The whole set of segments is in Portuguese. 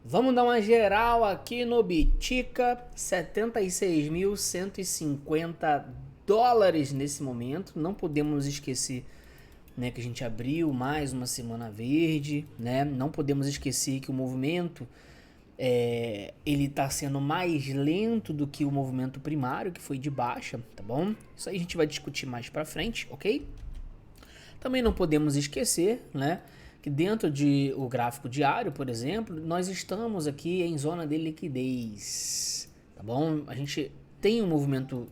Vamos dar uma geral aqui no Bitica, 76.150 dólares nesse momento. Não podemos esquecer, né, que a gente abriu mais uma semana verde, né? Não podemos esquecer que o movimento ele está sendo mais lento do que o movimento primário, que foi de baixa, tá bom? Isso aí a gente vai discutir mais pra frente, ok? Também não podemos esquecer, né, que dentro de o gráfico diário, por exemplo, nós estamos aqui em zona de liquidez, tá bom? A gente tem um movimento,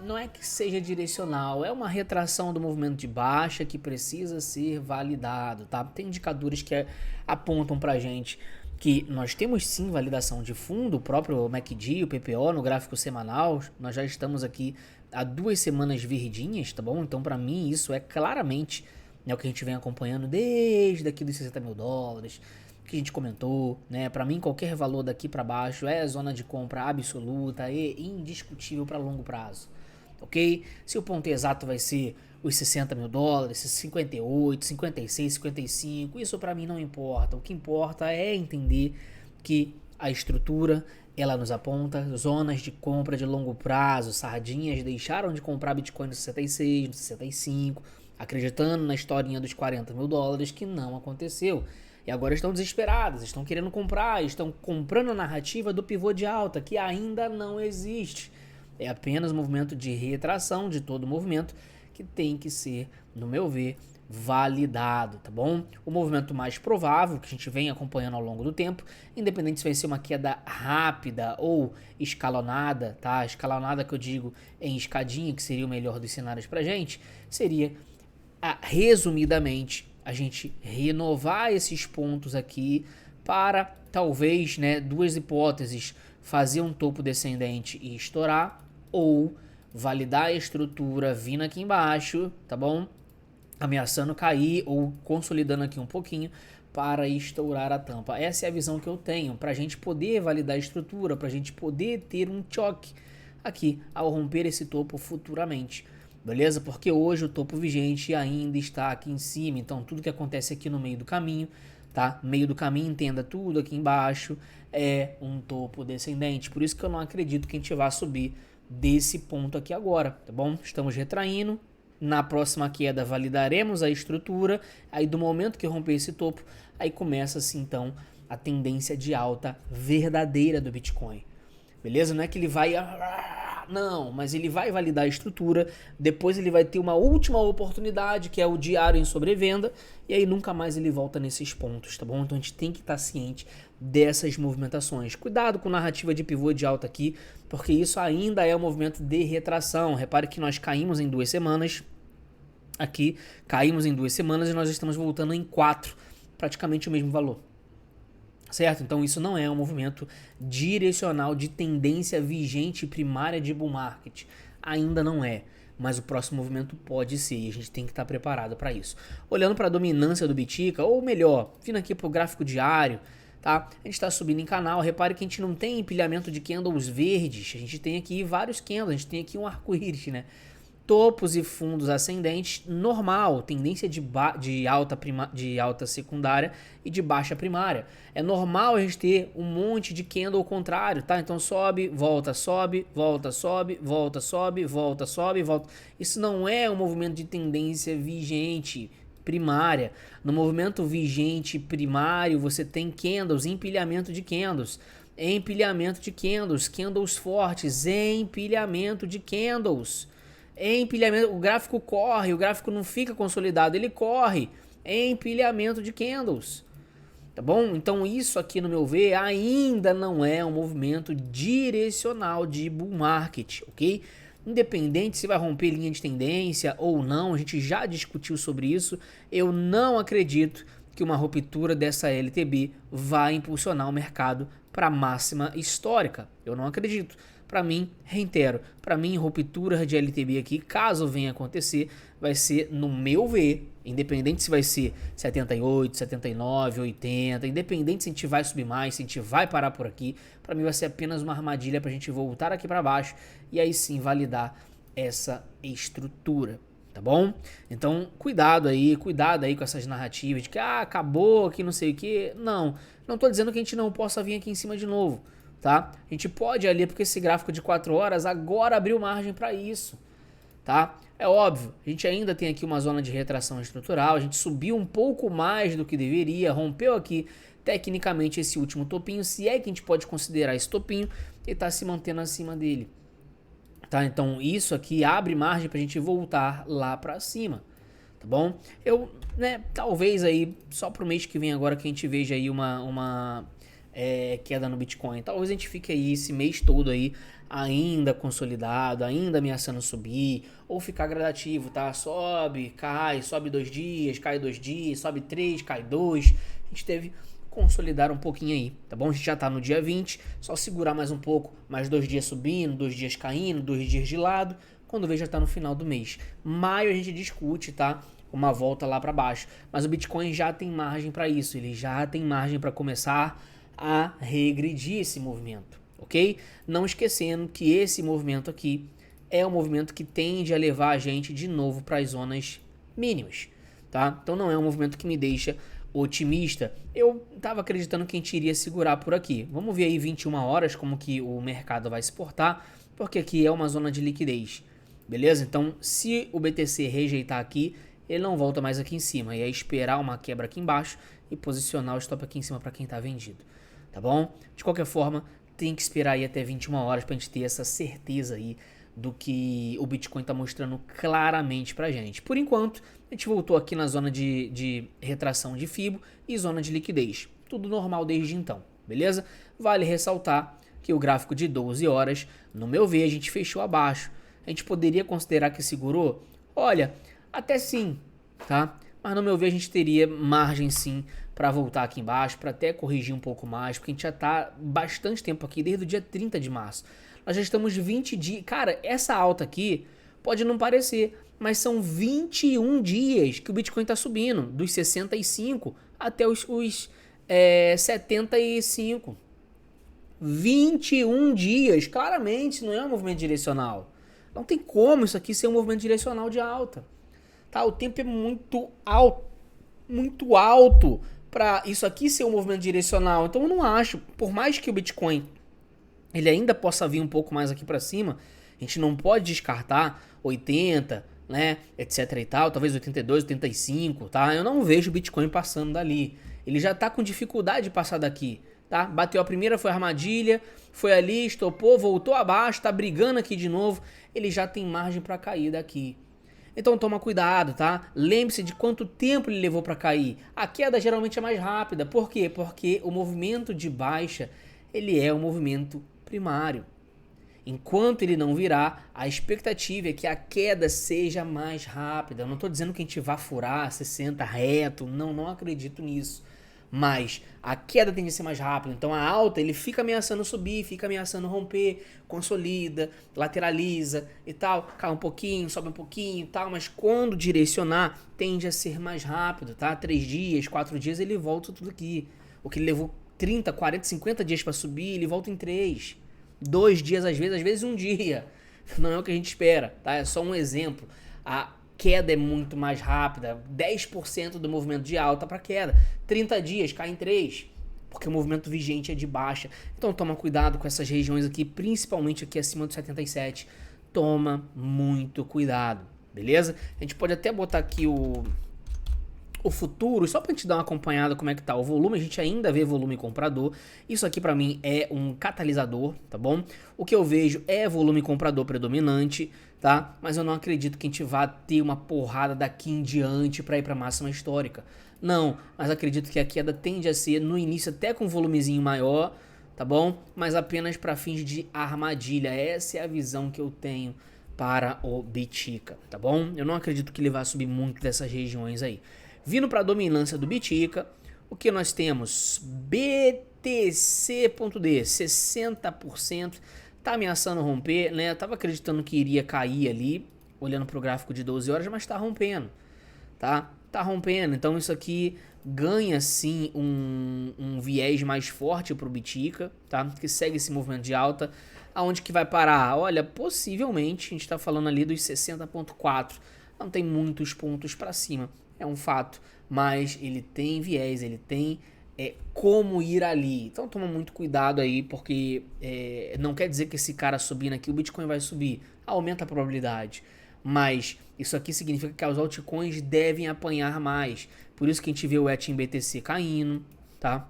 não é que seja direcional, é uma retração do movimento de baixa que precisa ser validado, tá? Tem indicadores que apontam pra gente que nós temos sim validação de fundo, o próprio MACD, o PPO no gráfico semanal, nós já estamos aqui há 2 semanas verdinhas, tá bom? Então para mim isso é claramente, né, o que a gente vem acompanhando desde aqui dos 60 mil dólares, que a gente comentou, né? Para mim qualquer valor daqui para baixo é zona de compra absoluta e indiscutível para longo prazo, ok? Se o ponto exato vai ser os 60 mil dólares, 58, 56, 55, isso para mim não importa. O que importa é entender que a estrutura ela nos aponta zonas de compra de longo prazo. Sardinhas deixaram de comprar Bitcoin no 66, no 65, acreditando na historinha dos 40 mil dólares, que não aconteceu. E agora estão desesperadas, estão querendo comprar, estão comprando a narrativa do pivô de alta, que ainda não existe. É apenas um movimento de retração de todo o movimento que tem que ser, no meu ver, validado, tá bom? O movimento mais provável que a gente vem acompanhando ao longo do tempo, independente se vai ser uma queda rápida ou escalonada, tá? Escalonada que eu digo em escadinha, que seria o melhor dos cenários pra gente, seria, resumidamente, a gente renovar esses pontos aqui para talvez, né, duas hipóteses: fazer um topo descendente e estourar, ou validar a estrutura vindo aqui embaixo, tá bom? Ameaçando cair ou consolidando aqui um pouquinho para estourar a tampa. Essa é a visão que eu tenho para a gente poder validar a estrutura, para a gente poder ter um choque aqui ao romper esse topo futuramente. Beleza? Porque hoje o topo vigente ainda está aqui em cima, então tudo que acontece aqui no meio do caminho, tá? Meio do caminho, entenda, tudo aqui embaixo é um topo descendente. Por isso que eu não acredito que a gente vá subir desse ponto aqui agora, tá bom? Estamos retraindo. Na próxima queda validaremos a estrutura. Aí do momento que romper esse topo, aí começa-se então a tendência de alta verdadeira do Bitcoin. Beleza? Não é que ele vai... Não, mas ele vai validar a estrutura, depois ele vai ter uma última oportunidade, que é o diário em sobrevenda, e aí nunca mais ele volta nesses pontos, tá bom? Então a gente tem que estar ciente dessas movimentações. Cuidado com narrativa de pivô de alta aqui, porque isso ainda é um movimento de retração. Repare que nós caímos em 2 semanas, aqui caímos em 2 semanas e nós estamos voltando em 4, praticamente o mesmo valor. Certo? Então isso não é um movimento direcional de tendência vigente primária de bull market. Ainda não é. Mas o próximo movimento pode ser e a gente tem que estar preparado para isso. Olhando para a dominância do Bitica, ou melhor, vindo aqui para o gráfico diário, tá? A gente está subindo em canal. Repare que a gente não tem empilhamento de candles verdes. A gente tem aqui vários candles. A gente tem aqui um arco-íris, né? Topos e fundos ascendentes, normal, tendência de alta secundária e de baixa primária. É normal a gente ter um monte de candle ao contrário, tá? Então sobe, volta, sobe, volta, sobe, volta, sobe, volta, sobe, volta. Isso não é um movimento de tendência vigente primária. No movimento vigente primário, você tem candles, empilhamento de candles. Empilhamento de candles, candles fortes, empilhamento de candles. Empilhamento, o gráfico corre, o gráfico não fica consolidado, ele corre. Empilhamento de candles. Tá bom? Então isso aqui, no meu ver, ainda não é um movimento direcional de bull market, ok? Independente se vai romper linha de tendência ou não, a gente já discutiu sobre isso. Eu não acredito que uma ruptura dessa LTB vai impulsionar o mercado para a máxima histórica. Eu não acredito. Para mim, reitero, para mim ruptura de LTB aqui, caso venha acontecer, vai ser, no meu ver, independente se vai ser 78, 79, 80, independente se a gente vai subir mais, se a gente vai parar por aqui, para mim vai ser apenas uma armadilha para a gente voltar aqui para baixo e aí sim validar essa estrutura. tá bom? Então, cuidado aí com essas narrativas de que acabou, que não sei o que. Não tô dizendo que a gente não possa vir aqui em cima de novo, tá? A gente pode ali, porque esse gráfico de 4 horas agora abriu margem para isso, tá? É óbvio, a gente ainda tem aqui uma zona de retração estrutural, a gente subiu um pouco mais do que deveria, rompeu aqui tecnicamente esse último topinho, se é que a gente pode considerar esse topinho, e tá se mantendo acima dele. Tá? Então isso aqui abre margem pra gente voltar lá pra cima, tá bom? Talvez aí, só pro mês que vem agora que a gente veja aí uma queda no Bitcoin, talvez a gente fique aí esse mês todo aí ainda consolidado, ainda ameaçando subir, ou ficar gradativo, tá? Sobe 2 dias, cai 2 dias, sobe 3, cai 2, a gente teve consolidar um pouquinho aí, tá bom? A gente já tá no dia 20, só segurar mais um pouco, mais 2 dias subindo, 2 dias caindo, 2 dias de lado, quando vê já tá no final do mês. Maio a gente discute, tá? Uma volta lá para baixo, mas o Bitcoin já tem margem para isso, ele já tem margem para começar a regredir esse movimento, ok? Não esquecendo que esse movimento aqui é um movimento que tende a levar a gente de novo para as zonas mínimas, tá? Então não é um movimento que me deixa otimista. Eu estava acreditando que a gente iria segurar por aqui. Vamos ver aí 21 horas como que o mercado vai se portar, porque aqui é uma zona de liquidez, beleza? Então se o BTC rejeitar aqui, ele não volta mais aqui em cima, e é esperar uma quebra aqui embaixo e posicionar o stop aqui em cima para quem está vendido, tá bom? De qualquer forma, tem que esperar aí até 21 horas para a gente ter essa certeza aí do que o Bitcoin está mostrando claramente pra gente. Por enquanto, a gente voltou aqui na zona de retração de FIBO e zona de liquidez. Tudo normal desde então, beleza? Vale ressaltar que o gráfico de 12 horas, no meu ver, a gente fechou abaixo. A gente poderia considerar que segurou? Olha, até sim, tá? Mas no meu ver a gente teria margem sim para voltar aqui embaixo, para até corrigir um pouco mais, porque a gente já tá bastante tempo aqui, desde o dia 30 de março. Nós já estamos 20 dias. Cara, essa alta aqui pode não parecer, mas são 21 dias que o Bitcoin está subindo, dos 65 até os 75. 21 dias, claramente, não é um movimento direcional. Não tem como isso aqui ser um movimento direcional de alta. Tá? O tempo é muito alto para isso aqui ser um movimento direcional. Então eu não acho, por mais que o Bitcoin ele ainda possa vir um pouco mais aqui para cima, a gente não pode descartar 80, né, etc e tal, talvez 82, 85, tá? Eu não vejo o Bitcoin passando dali. Ele já tá com dificuldade de passar daqui, tá? Bateu a primeira, foi armadilha, foi ali, estopou, voltou abaixo, tá brigando aqui de novo, ele já tem margem para cair daqui. Então toma cuidado, tá? Lembre-se de quanto tempo ele levou para cair. A queda geralmente é mais rápida. Por quê? Porque o movimento de baixa, ele é um movimento primário. Enquanto ele não virar, a expectativa é que a queda seja mais rápida. Eu não estou dizendo que a gente vá furar 60 reto, não acredito nisso. Mas a queda tende a ser mais rápida. Então a alta ele fica ameaçando subir, fica ameaçando romper, consolida, lateraliza e tal. Cai um pouquinho, sobe um pouquinho e tal. Mas quando direcionar, tende a ser mais rápido, tá? 3 dias, 4 dias ele volta tudo aqui. O que ele levou 30, 40, 50 dias para subir, ele volta em 3. 2 dias às vezes 1 dia. Não é o que a gente espera, tá? É só um exemplo. A queda é muito mais rápida, 10% do movimento de alta para queda. 30 dias cai em 3, porque o movimento vigente é de baixa. Então toma cuidado com essas regiões aqui, principalmente aqui acima do 77. Toma muito cuidado, beleza? A gente pode até botar aqui o futuro, só pra gente dar uma acompanhada como é que tá o volume, a gente ainda vê volume comprador, isso aqui pra mim é um catalisador, tá bom? O que eu vejo é volume comprador predominante, tá? Mas eu não acredito que a gente vá ter uma porrada daqui em diante pra ir pra máxima histórica. Não, mas acredito que a queda tende a ser no início até com um volumezinho maior, tá bom? Mas apenas pra fins de armadilha, essa é a visão que eu tenho para o Bitica, tá bom? Eu não acredito que ele vá subir muito dessas regiões aí. Vindo para a dominância do Bitica, o que nós temos? BTC.D, 60%, tá ameaçando romper, né? Eu tava acreditando que iria cair ali, olhando para o gráfico de 12 horas, mas tá rompendo, tá? Tá rompendo, então isso aqui ganha sim um viés mais forte para o Bitica, tá? Que segue esse movimento de alta. Aonde que vai parar? Olha, possivelmente, a gente tá falando ali dos 60.4. não tem muitos pontos para cima, é um fato, mas ele tem viés, ele tem como ir ali. Então toma muito cuidado aí, porque não quer dizer que esse cara subindo aqui, o Bitcoin vai subir, aumenta a probabilidade. Mas isso aqui significa que os altcoins devem apanhar mais. Por isso que a gente vê o ETH em BTC caindo, tá?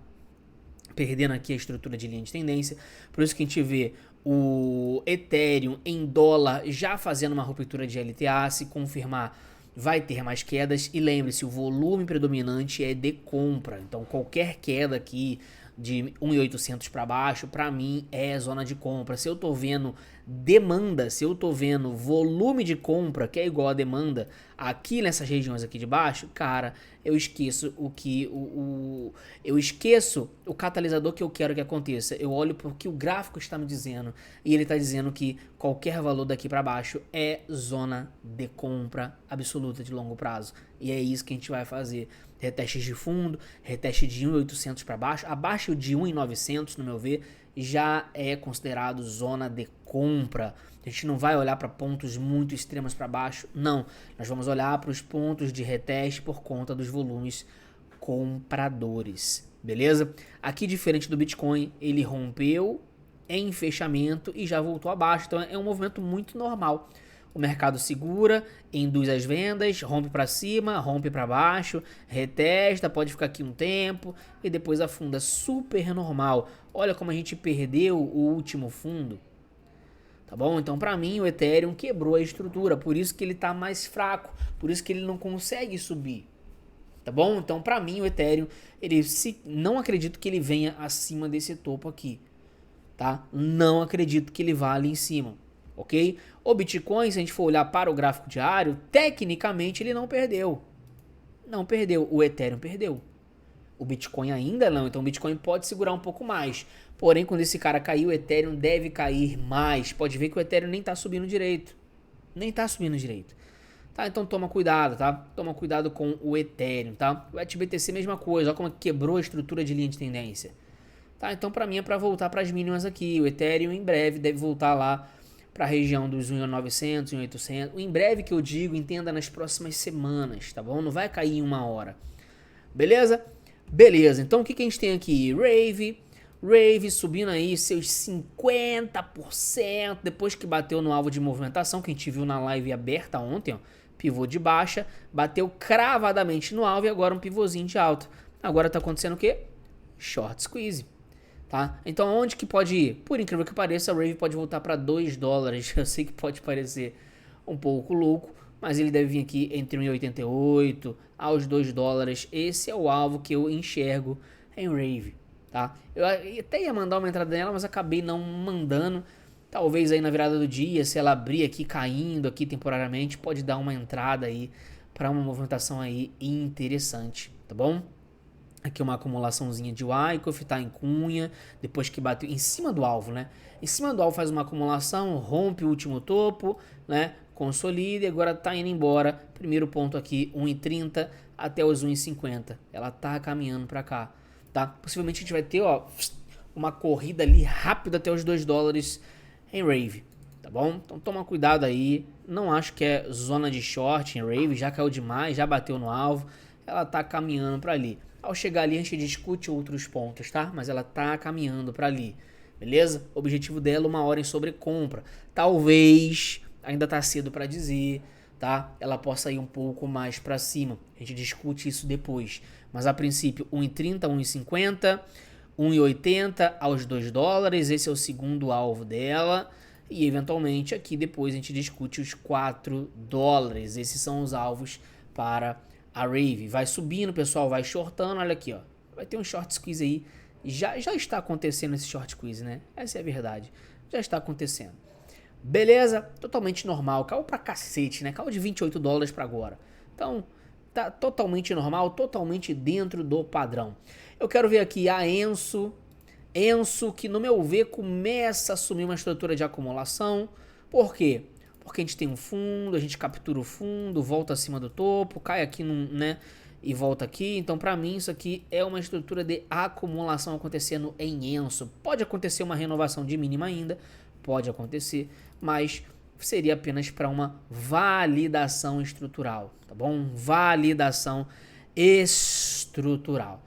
Perdendo aqui a estrutura de linha de tendência. Por isso que a gente vê o Ethereum em dólar já fazendo uma ruptura de LTA. Se confirmar, vai ter mais quedas. E lembre-se, o volume predominante é de compra. Então qualquer queda aqui de 1.800 para baixo, para mim é zona de compra. Se eu tô vendo demanda, se eu tô vendo volume de compra que é igual a demanda aqui nessas regiões aqui de baixo, cara, eu esqueço eu esqueço o catalisador que eu quero que aconteça. Eu olho para o que o gráfico está me dizendo e ele está dizendo que qualquer valor daqui para baixo é zona de compra absoluta de longo prazo. E é isso que a gente vai fazer. Retestes de fundo, reteste de 1.800 para baixo, abaixo de 1.900 no meu ver, já é considerado zona de compra. A gente não vai olhar para pontos muito extremos para baixo, não. Nós vamos olhar para os pontos de reteste por conta dos volumes compradores, beleza? Aqui, diferente do Bitcoin, ele rompeu em fechamento e já voltou abaixo, então é um movimento muito normal. O mercado segura, induz as vendas, rompe para cima, rompe para baixo, retesta, pode ficar aqui um tempo e depois afunda. Super normal. Olha como a gente perdeu o último fundo. Tá bom? Então, para mim, o Ethereum quebrou a estrutura, por isso que ele tá mais fraco, por isso que ele não consegue subir. Tá bom? Então, para mim, o Ethereum, não acredito que ele venha acima desse topo aqui, tá? Não acredito que ele vá ali em cima. Ok? O Bitcoin, se a gente for olhar para o gráfico diário, tecnicamente ele não perdeu. Não perdeu. O Ethereum perdeu. O Bitcoin ainda não. Então o Bitcoin pode segurar um pouco mais. Porém, quando esse cara cair, o Ethereum deve cair mais. Pode ver que o Ethereum nem está subindo direito. Nem está subindo direito. Tá? Então toma cuidado, tá? Toma cuidado com o Ethereum, tá? O ETH-BTC, mesma coisa. Olha como quebrou a estrutura de linha de tendência. Tá? Então para mim é para voltar para as mínimas aqui. O Ethereum em breve deve voltar lá para a região dos 1.900, 1.800. Em breve que eu digo, entenda nas próximas semanas, tá bom? Não vai cair em uma hora. Beleza? Beleza. Então o que a gente tem aqui? Rave subindo aí seus 50% depois que bateu no alvo de movimentação que a gente viu na live aberta ontem, ó. Pivô de baixa, bateu cravadamente no alvo e agora um pivôzinho de alta. Agora tá acontecendo o quê? Short squeeze. Tá? Então onde que pode ir? Por incrível que pareça, a Rave pode voltar para 2 dólares. Eu sei que pode parecer um pouco louco, mas ele deve vir aqui entre 1,88 aos 2 dólares. Esse é o alvo que eu enxergo em Rave. Tá? Eu até ia mandar uma entrada nela, mas acabei não mandando. Talvez aí na virada do dia, se ela abrir aqui caindo aqui temporariamente, pode dar uma entrada aí para uma movimentação aí interessante, tá bom? Aqui uma acumulaçãozinha de Wyckoff, tá em cunha, depois que bateu em cima do alvo, né? Em cima do alvo faz uma acumulação, rompe o último topo, né? Consolida e agora tá indo embora. Primeiro ponto aqui, 1,30 até os 1,50. Ela tá caminhando para cá, tá? Possivelmente a gente vai ter, ó, uma corrida ali rápida até os 2 dólares em Rave, tá bom? Então toma cuidado aí. Não acho que é zona de short em Rave, já caiu demais, já bateu no alvo. Ela tá caminhando para ali. Ao chegar ali, a gente discute outros pontos, tá? Mas ela tá caminhando para ali, beleza? O objetivo dela, 1 hora em sobrecompra. Talvez, ainda tá cedo para dizer, tá? Ela possa ir um pouco mais para cima. A gente discute isso depois. Mas a princípio, 1,30, 1,50, 1,80 aos 2 dólares. Esse é o segundo alvo dela. E eventualmente aqui depois a gente discute os 4 dólares. Esses são os alvos para a Rave. Vai subindo, pessoal, vai shortando. Olha aqui, ó. Vai ter um short squeeze aí. Já está acontecendo esse short squeeze, né? Essa é a verdade. Já está acontecendo. Beleza? Totalmente normal. Caiu pra cacete, né? Caiu de 28 dólares para agora. Então, tá totalmente normal, totalmente dentro do padrão. Eu quero ver aqui a Enso. Enso, que no meu ver começa a assumir uma estrutura de acumulação. Por quê? Porque a gente tem um fundo, a gente captura o fundo, volta acima do topo, cai aqui, né, e volta aqui. Então, para mim, isso aqui é uma estrutura de acumulação acontecendo em Enso. Pode acontecer uma renovação de mínima ainda, pode acontecer, mas seria apenas para uma validação estrutural, tá bom? Validação estrutural,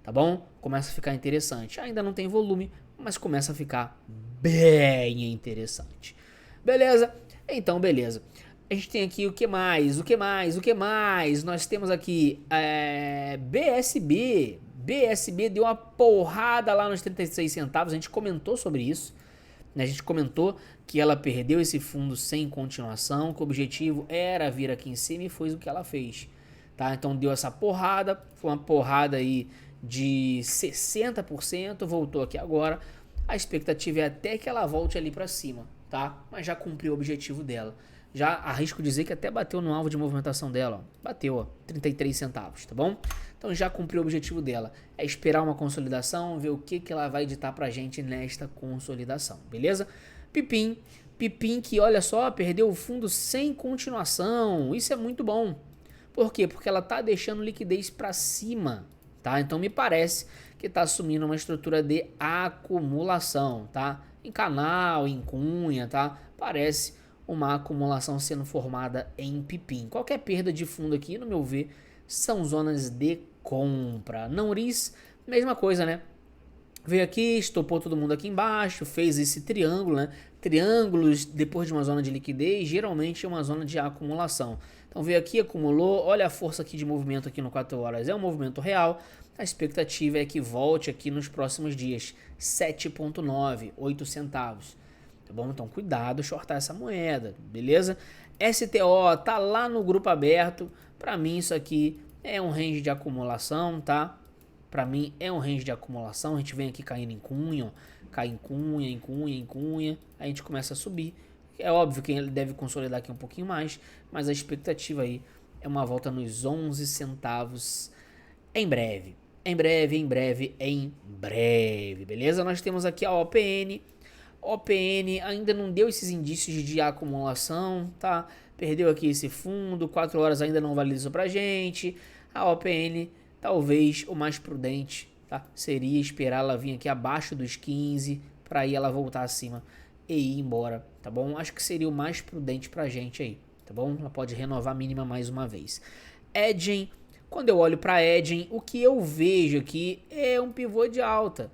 tá bom? Começa a ficar interessante. Ainda não tem volume, mas começa a ficar bem interessante. Beleza? Então, beleza. A gente tem aqui o que mais? O que mais? O que mais? Nós temos aqui BSB. BSB deu uma porrada lá nos 36 centavos. A gente comentou sobre isso. A gente comentou que ela perdeu esse fundo sem continuação, que o objetivo era vir aqui em cima e foi o que ela fez. Tá? Então deu essa porrada, foi uma porrada aí de 60%, voltou aqui agora. A expectativa é até que ela volte ali para cima, tá? Mas já cumpriu o objetivo dela. Já arrisco dizer que até bateu no alvo de movimentação dela, ó. Bateu, ó, 33 centavos, tá bom? Então já cumpriu o objetivo dela. É esperar uma consolidação, ver o que ela vai ditar pra gente nesta consolidação, beleza? Pipim que, olha só, perdeu o fundo sem continuação. Isso é muito bom. Por quê? Porque ela tá deixando liquidez pra cima, tá? Então me parece que tá assumindo uma estrutura de acumulação, tá? Em canal, em cunha, tá? Parece uma acumulação sendo formada em pipim. Qualquer perda de fundo aqui, no meu ver, são zonas de compra. Nauris, mesma coisa, né? Veio aqui, estopou todo mundo aqui embaixo, fez esse triângulo, né? Triângulos, depois de uma zona de liquidez, geralmente é uma zona de acumulação. Então veio aqui, acumulou, olha a força aqui de movimento aqui no 4 horas, é um movimento real. A expectativa é que volte aqui nos próximos dias, 7,9, 8 centavos. Tá bom? Então cuidado, shortar essa moeda, beleza? STO tá lá no grupo aberto. Para mim isso aqui é um range de acumulação, tá? Para mim é um range de acumulação. A gente vem aqui caindo em cunha, ó. Cai em cunha, em cunha, em cunha. A gente começa a subir. É óbvio que ele deve consolidar aqui um pouquinho mais, mas a expectativa aí é uma volta nos 11 centavos em breve. Em breve, em breve, em breve, beleza? Nós temos aqui a OPN. OPN ainda não deu esses indícios de acumulação, tá? Perdeu aqui esse fundo, 4 horas ainda não validou pra gente. A OPN, talvez o mais prudente, tá? Seria esperar ela vir aqui abaixo dos 15, para aí ela voltar acima e ir embora, tá bom? Acho que seria o mais prudente pra gente aí, tá bom? Ela pode renovar a mínima mais uma vez. Edgen, quando eu olho pra Edgen, o que eu vejo aqui é um pivô de alta.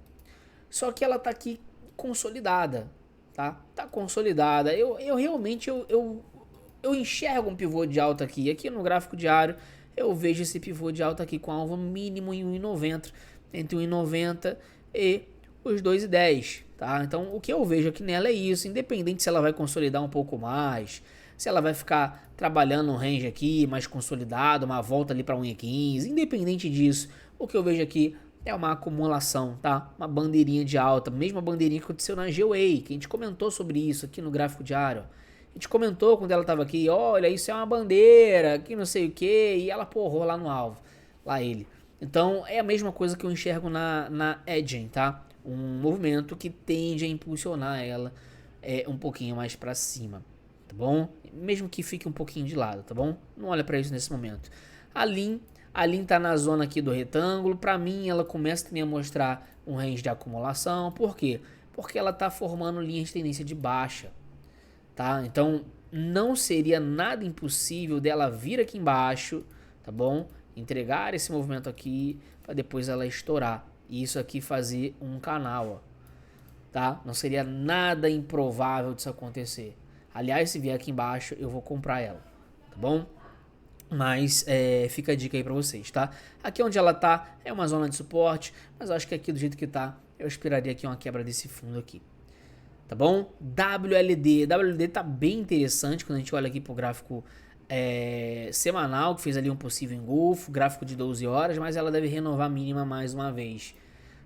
Só que ela tá aqui consolidada, tá? Tá consolidada. Eu realmente eu enxergo um pivô de alta aqui. Aqui no gráfico diário eu vejo esse pivô de alta aqui com alvo mínimo em 1,90, entre 1,90 e os 2,10, tá? Então o que eu vejo aqui nela é isso, independente se ela vai consolidar um pouco mais, se ela vai ficar trabalhando um range aqui mais consolidado, uma volta ali para 1,15, independente disso, o que eu vejo aqui é uma acumulação, tá? Uma bandeirinha de alta, mesma bandeirinha que aconteceu na GWay, que a gente comentou sobre isso aqui no gráfico diário. A gente comentou quando ela tava aqui, olha, isso é uma bandeira, que não sei o que, e ela porrou lá no alvo, lá ele. Então é a mesma coisa que eu enxergo na Edgen, tá? Um movimento que tende a impulsionar ela um pouquinho mais para cima, tá bom? Mesmo que fique um pouquinho de lado, tá bom? Não olha para isso nesse momento. A Lin tá na zona aqui do retângulo. Para mim, ela começa também a mostrar um range de acumulação. Por quê? Porque ela tá formando linhas de tendência de baixa, tá? Então, não seria nada impossível dela vir aqui embaixo, tá bom? Entregar esse movimento aqui para depois ela estourar. E isso aqui fazer um canal, ó, tá? Não seria nada improvável disso acontecer. Aliás, se vier aqui embaixo, eu vou comprar ela, tá bom? Mas fica a dica aí pra vocês, tá? Aqui onde ela tá é uma zona de suporte, mas eu acho que aqui do jeito que tá, eu esperaria aqui uma quebra desse fundo aqui, tá bom? WLD tá bem interessante quando a gente olha aqui pro gráfico semanal, que fez ali um possível engolfo, gráfico de 12 horas, mas ela deve renovar a mínima mais uma vez,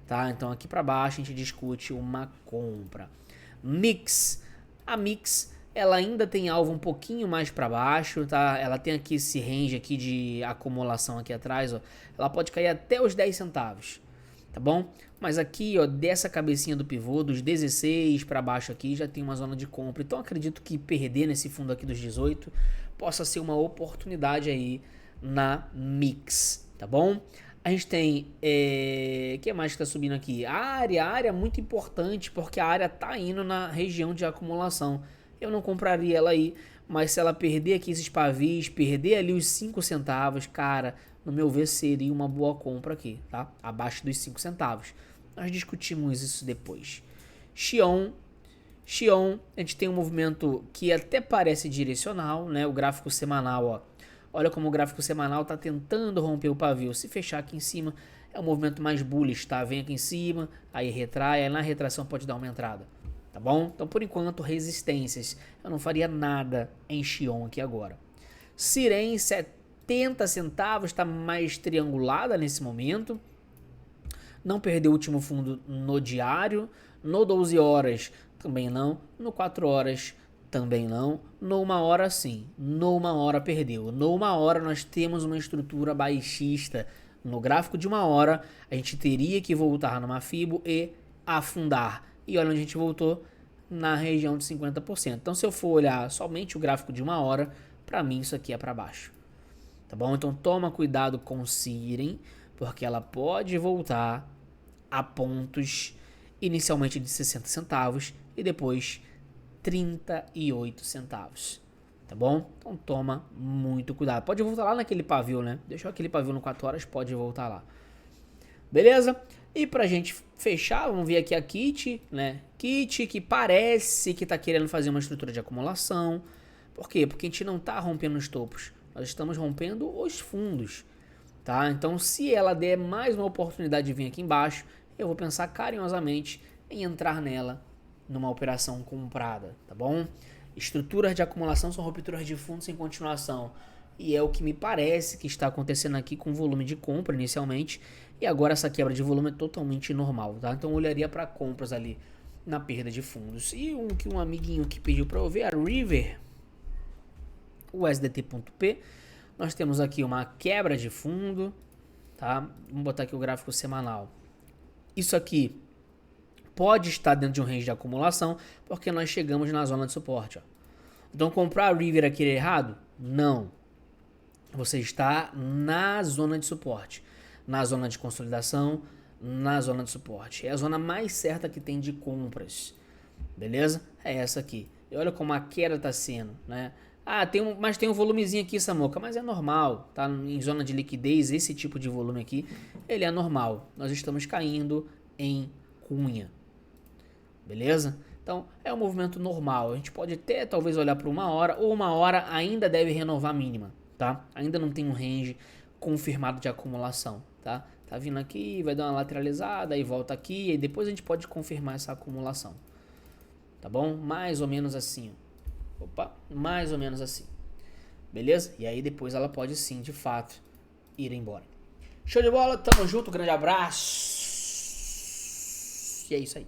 tá? Então aqui pra baixo a gente discute uma compra. A Mix ela ainda tem alvo um pouquinho mais para baixo, tá? Ela tem aqui esse range aqui de acumulação aqui atrás, ó. Ela pode cair até os 10 centavos, tá bom? Mas aqui, ó, dessa cabecinha do pivô, dos 16 para baixo aqui, já tem uma zona de compra. Então acredito que perder nesse fundo aqui dos 18 possa ser uma oportunidade aí na Mix, tá bom? A gente tem, o que mais que tá subindo aqui? A área é muito importante porque a área tá indo na região de acumulação. eu não compraria ela aí, mas se ela perder aqui esses pavis, perder ali os 5 centavos, cara, no meu ver seria uma boa compra aqui, tá? Abaixo dos 5 centavos. Nós discutimos isso depois. Xion, a gente tem um movimento que até parece direcional, né? O gráfico semanal, ó. Olha como o gráfico semanal está tentando romper o pavio. Se fechar aqui em cima, é um movimento mais bullish, tá? Vem aqui em cima, aí retrai, aí na retração pode dar uma entrada, tá bom? Então, por enquanto, resistências. Eu não faria nada em Xion aqui agora. Siren, 70 centavos, está mais triangulada nesse momento. Não perdeu o último fundo no diário. No 12 horas, também não. No 4 horas, também não. No 1 hora, sim. No 1 hora, perdeu. No 1 hora, nós temos uma estrutura baixista. No gráfico de 1 hora, a gente teria que voltar numa FIBO e afundar. E olha onde a gente voltou, na região de 50%. Então, se eu for olhar somente o gráfico de 1 hora, para mim isso aqui é para baixo. Tá bom? Então, toma cuidado com Siren, porque ela pode voltar a pontos inicialmente de 60 centavos e depois 38 centavos. Tá bom? Então toma muito cuidado. Pode voltar lá naquele pavio, né? Deixou aquele pavio no 4 horas, pode voltar lá. Beleza? E pra gente fechar, vamos ver aqui a Kit, né? Kit que parece que tá querendo fazer uma estrutura de acumulação. Por quê? Porque a gente não tá rompendo os topos. Nós estamos rompendo os fundos. Tá? Então, se ela der mais uma oportunidade de vir aqui embaixo, eu vou pensar carinhosamente em entrar nela numa operação comprada, tá bom? Estruturas de acumulação são rupturas de fundos em continuação. E é o que me parece que está acontecendo aqui com volume de compra inicialmente. E agora essa quebra de volume é totalmente normal, tá? Então eu olharia para compras ali na perda de fundos. E um amiguinho que pediu para eu ver, a River, o SDT.P. Nós temos aqui uma quebra de fundo, tá? Vamos botar aqui o gráfico semanal. Isso aqui pode estar dentro de um range de acumulação, porque nós chegamos na zona de suporte, ó. Então comprar a River aqui é errado? Não. Você está na zona de suporte, na zona de consolidação, na zona de suporte. É a zona mais certa que tem de compras, beleza? É essa aqui. E olha como a queda está sendo, né? Ah, mas tem um volumezinho aqui, Samuca, mas é normal, tá? Em zona de liquidez, esse tipo de volume aqui, ele é normal. Nós estamos caindo em cunha, beleza? Então, é um movimento normal. A gente pode até, talvez, olhar para 1 hora, ou 1 hora ainda deve renovar a mínima, tá? Ainda não tem um range confirmado de acumulação, tá? Tá vindo aqui, vai dar uma lateralizada, aí volta aqui, e depois a gente pode confirmar essa acumulação, tá bom? Mais ou menos assim, ó. Opa, mais ou menos assim. Beleza? E aí depois ela pode sim, de fato, ir embora. Show de bola, tamo junto, grande abraço. E é isso aí.